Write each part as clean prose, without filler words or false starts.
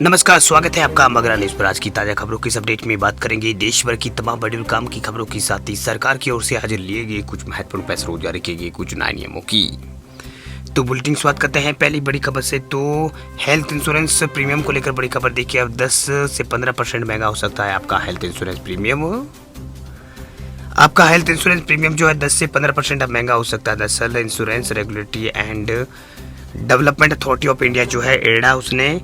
नमस्कार, स्वागत है आपका मगरा न्यूज पर। आज की ताजा खबरों की इस अपडेट में बात करेंगे देश भर की तमाम बड़ी और काम की खबरों के साथ ही सरकार की ओर से आज लिए गए कुछ महत्वपूर्ण फैसलों जारी किए गए कुछ नए नियमों की। तो बुलेटिन शुरुआत करते हैं पहली बड़ी खबर से। तो हेल्थ इंश्योरेंस प्रीमियम को लेकर बड़ी खबर देखिए, अब 10 से 15% महंगा हो सकता है आपका हेल्थ इंश्योरेंस प्रीमियम। आपका हेल्थ इंश्योरेंस प्रीमियम जो है 10 से 15% अब महंगा हो सकता है। दरअसल insurance regulatory and development authority of India जो है एडा, उसने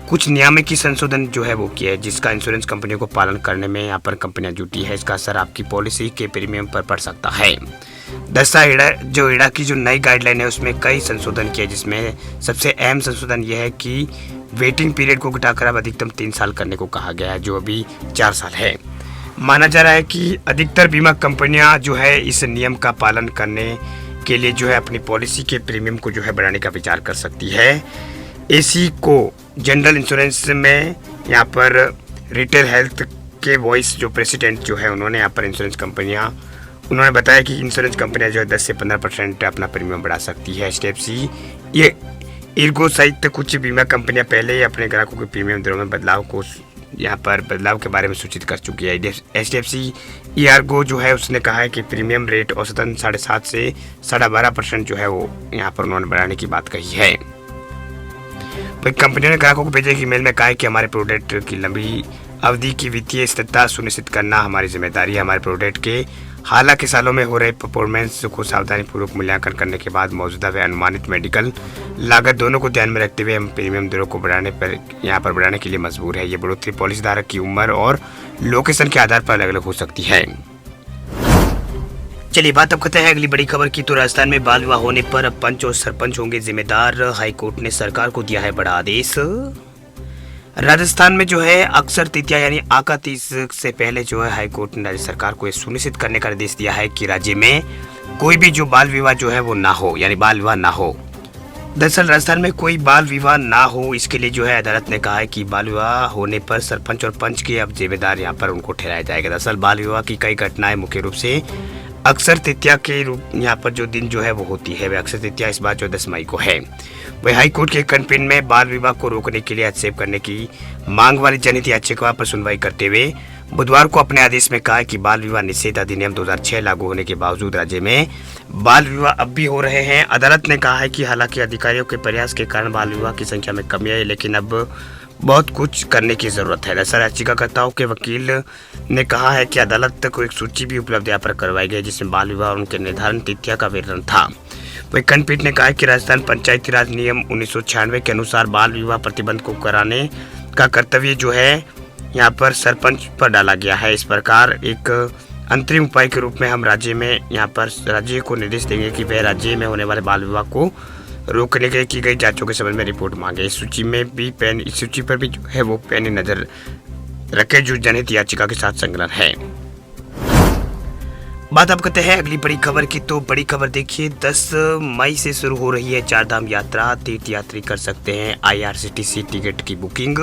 कुछ नियामकीय संशोधन जो है वो किया है, जिसका इंश्योरेंस कंपनियों को पालन करने में यहाँ पर कंपनियां जुटी है। इसका असर आपकी पॉलिसी के प्रीमियम पर पड़ सकता है। दरअसल एडा की जो नई गाइडलाइन है उसमें कई संशोधन किए, जिसमें सबसे अहम संशोधन यह है कि वेटिंग पीरियड को घटाकर अब अधिकतम 3 साल करने को कहा गया है, जो अभी 4 साल है। माना जा रहा है कि अधिकतर बीमा कंपनियां जो है इस नियम का पालन करने के लिए जो है अपनी पॉलिसी के प्रीमियम को जो है बढ़ाने का विचार कर सकती है। एसी को जनरल इंश्योरेंस में यहाँ पर रिटेल हेल्थ के वॉइस जो प्रेसिडेंट जो है उन्होंने यहाँ पर इंश्योरेंस कंपनियाँ उन्होंने बताया कि इंश्योरेंस कंपनियाँ जो है 10 से 15% अपना प्रीमियम बढ़ा सकती है। एचडीएफसी ये इर्गो सहित कुछ बीमा कंपनियाँ पहले ही अपने ग्राहकों के प्रीमियम दरों में बदलाव के बारे में सूचित कर चुकी है। एचडीएफसी इर्गो जो है उसने कहा है कि प्रीमियम रेट औसतन 7.5 से 12.5% जो है वो यहाँ पर उन्होंने बढ़ाने की बात कही है। कंपनी ने ग्राहकों को भेजे ईमेल में कहा है कि हमारे प्रोडक्ट की लंबी अवधि की वित्तीय स्थिरता सुनिश्चित करना हमारी जिम्मेदारी है। हमारे प्रोडक्ट के हालांकि सालों में हो रहे परफॉर्मेंस को सावधानीपूर्वक मूल्यांकन करने के बाद मौजूदा व अनुमानित मेडिकल लागत दोनों को ध्यान में रखते हुए हम प्रीमियम दरों को बढ़ाने के लिए मजबूर है। ये बढ़ोतरी पॉलिसी धारक की उम्र और लोकेशन के आधार पर अलग अलग हो सकती है। चलिए बात अब करते हैं अगली बड़ी खबर की। तो राजस्थान में बाल विवाह होने पर अब पंच और सरपंच होंगे जिम्मेदार। हाईकोर्ट ने सरकार को दिया है बड़ा आदेश। राजस्थान में जो है अक्षर तृतीया यानी आका तीज से पहले जो है हाईकोर्ट ने राज्य सरकार को यह सुनिश्चित करने का आदेश दिया है कि राज्य में कोई भी जो बाल विवाह जो है वो ना हो, यानी बाल विवाह ना हो। दरअसल राजस्थान में कोई बाल विवाह ना हो, इसके लिए जो है अदालत ने कहा है कि बाल विवाह होने पर सरपंच और पंच के अब जिम्मेदार यहाँ पर उनको ठहराया जाएगा। दरअसल बाल विवाह की कई घटनाएं मुख्य रूप से अक्षर तृतीया के रूप यहाँ पर जो दिन जो है वो होती है, वह अक्षर तृतीया इस बार 14 मई को है। वही हाईकोर्ट के खंडपीठ में बाल विवाह को रोकने के लिए हस्तक्षेप करने की मांग वाली जनहित याचिका पर सुनवाई करते हुए बुधवार को अपने आदेश में कहा कि बाल विवाह निषेध अधिनियम 2006 लागू होने के बावजूद राज्य में बाल विवाह अब भी हो रहे हैं। अदालत ने कहा है कि हालांकि अधिकारियों के प्रयास के कारण बाल विवाह की संख्या में कमी आई, लेकिन अब बहुत कुछ करने की जरूरत है। दरअसल याचिकाकर्ताओं के वकील ने कहा है कि अदालत को एक सूची भी उपलब्ध यहाँ पर करवाई गई, जिसमें बाल विवाह और उनके निर्धारण तिथियां का विवरण था। वही खंडपीठ ने कहा कि राजस्थान पंचायती राज नियम 1996 के अनुसार बाल विवाह प्रतिबंध को कराने का कर्तव्य जो है यहाँ पर सरपंच पर डाला गया है। इस प्रकार एक अंतरिम उपाय के रूप में हम राज्य को निर्देश देंगे कि वह राज्य में होने वाले बाल विवाह को रोकने के की गई जांचों के संबंध में रिपोर्ट मांगे। इस सूची पर भी जो है वो पैनी नजर रखे जो जनहित याचिका के साथ संलग्न है। बात अब करते हैं अगली बड़ी खबर की। तो बड़ी खबर देखिए, 10 मई से शुरू हो रही है चारधाम यात्रा। तीर्थयात्री कर सकते हैं IRCTC टिकट की बुकिंग।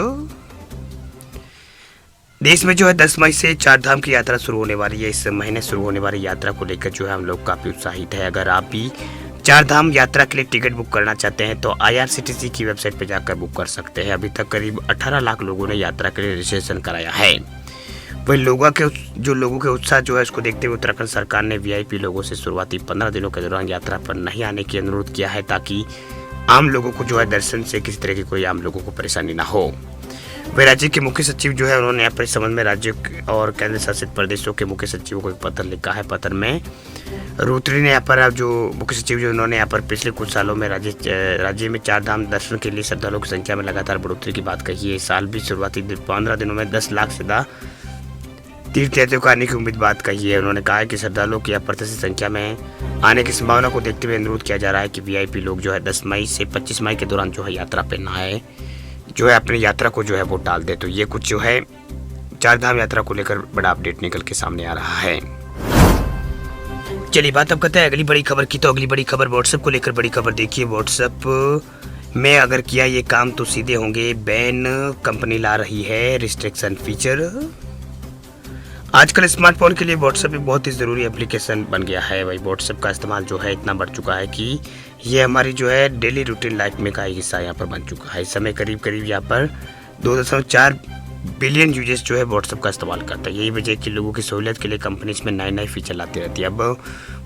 देश में जो है 10 मई से चारधाम की यात्रा शुरू होने वाली है। इस महीने शुरू होने वाली यात्रा को लेकर जो है हम लोग काफी उत्साहित है। अगर आप भी चारधाम यात्रा के लिए टिकट बुक करना चाहते हैं तो IRCTC की वेबसाइट पर जाकर बुक कर सकते हैं। अभी तक करीब 18 लाख लोगों ने यात्रा के लिए रजिस्ट्रेशन कराया है। वही लोगों के उत्साह जो है उसको देखते हुए उत्तराखंड सरकार ने VIP लोगों से शुरुआती 15 दिनों के दौरान यात्रा पर नहीं आने की अनुरोध किया है, ताकि आम लोगों को जो है दर्शन से किसी तरह की कोई आम लोगों को परेशानी ना हो। वह राज्य के मुख्य सचिव जो है उन्होंने यहाँ पर इस संबंध में राज्य और केंद्र शासित प्रदेशों के मुख्य सचिवों को एक पत्र लिखा है। पत्र में रोटरी ने यहाँ पर जो मुख्य सचिव जो उन्होंने यहाँ पर पिछले कुछ सालों में राज्य में चारधाम दर्शन के लिए श्रद्धालुओं की संख्या में लगातार बढ़ोतरी की बात कही है। इस साल भी शुरुआती 15 दिनों में 10 लाख से ज्यादा तीर्थयात्रियों को आने की उम्मीद बात कही है। उन्होंने कहा है कि श्रद्धालुओं की अप्रत्याशित संख्या में आने की संभावना को देखते हुए अनुरोध किया जा रहा है कि VIP लोग जो है 10 मई से 25 मई के दौरान जो है यात्रा पे ना आए, जो है अपनी यात्रा को जो है वो टाल दे। तो ये कुछ जो है चारधाम यात्रा को लेकर बड़ा अपडेट निकल के सामने आ रहा है। चलिए बात अब करते हैं अगली बड़ी खबर की। तो अगली बड़ी खबर व्हाट्सएप को लेकर बड़ी खबर देखिए। व्हाट्सएप में अगर किया ये काम तो सीधे होंगे बैन। कंपनी ला रही है रिस्ट्रिक्शन फीचर। आजकल स्मार्टफोन के लिए व्हाट्सएप एक बहुत ही ज़रूरी एप्लीकेशन बन गया है। वही व्हाट्सएप का इस्तेमाल जो है इतना बढ़ चुका है कि ये हमारी जो है डेली रूटीन लाइफ में का एक हिस्सा यहाँ पर बन चुका है। इस समय करीब यहाँ पर 2.4 बिलियन यूजर्स जो है व्हाट्सएप का इस्तेमाल करता है। यही वजह है कि लोगों की सहूलियत के लिए कंपनी इसमें नए नए फीचर लाती रहती है। अब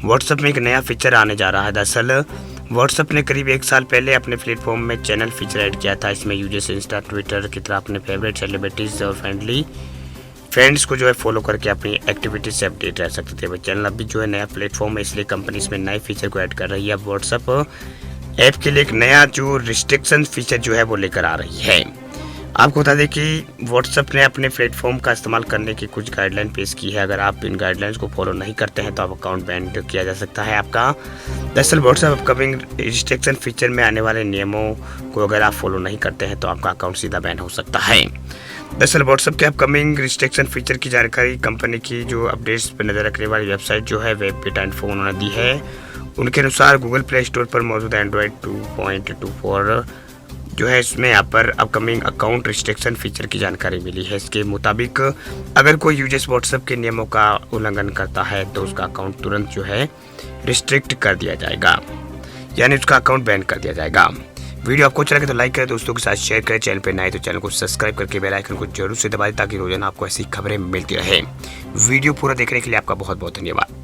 व्हाट्सएप में एक नया फीचर आने जा रहा है। दरअसल व्हाट्सएप ने करीब 1 साल पहले अपने प्लेटफॉर्म में चैनल फीचर ऐड किया था। इसमें यूजर्स इंस्टा, ट्विटर की तरह अपने फेवरेट सेलिब्रिटीज और फ्रेंड्स को जो है फॉलो करके अपनी एक्टिविटीज से अपडेट रह सकते थे। चैनल अभी जो है नया प्लेटफॉर्म है, इसलिए कंपनी इसमें नए फीचर को ऐड कर रही है। अब व्हाट्सएप ऐप के लिए एक नया जो रिस्ट्रिक्शन फीचर जो है वो लेकर आ रही है। आपको बता दें कि व्हाट्सएप ने अपने प्लेटफॉर्म का इस्तेमाल करने की कुछ गाइडलाइन पेश की है। अगर आप इन गाइडलाइंस को फॉलो नहीं करते हैं तो आप अकाउंट बैन किया जा सकता है आपका। दरअसल व्हाट्सएप अपकमिंग रिस्ट्रिक्शन फीचर में आने वाले नियमों को अगर आप फॉलो नहीं करते हैं तो आपका अकाउंट सीधा बैन हो सकता है। दरअसल व्हाट्सएप के अपकमिंग रिस्ट्रिक्शन फीचर की जानकारी कंपनी की जो अपडेट्स पर नज़र रखने वाली वेबसाइट जो है वेब बिट इन्फो उन्होंने दी है। उनके अनुसार गूगल प्ले स्टोर पर मौजूद एंड्रॉयड 2.24 जो है इसमें यहाँ पर अपकमिंग अकाउंट रिस्ट्रिक्शन फीचर की जानकारी मिली है। इसके मुताबिक अगर कोई यूजर्स व्हाट्सएप के नियमों का उल्लंघन करता है तो उसका अकाउंट तुरंत जो है रिस्ट्रिक्ट कर दिया जाएगा, यानी उसका अकाउंट बैन कर दिया जाएगा। वीडियो आपको अच्छा लगे तो लाइक करें, दोस्तों के साथ शेयर करें। चैनल पर नए तो चैनल को सब्सक्राइब करके बेल आइकन को जरूर से दबाएं ताकि रोजाना आपको ऐसी खबरें मिलती रहे। वीडियो पूरा देखने के लिए आपका बहुत बहुत धन्यवाद।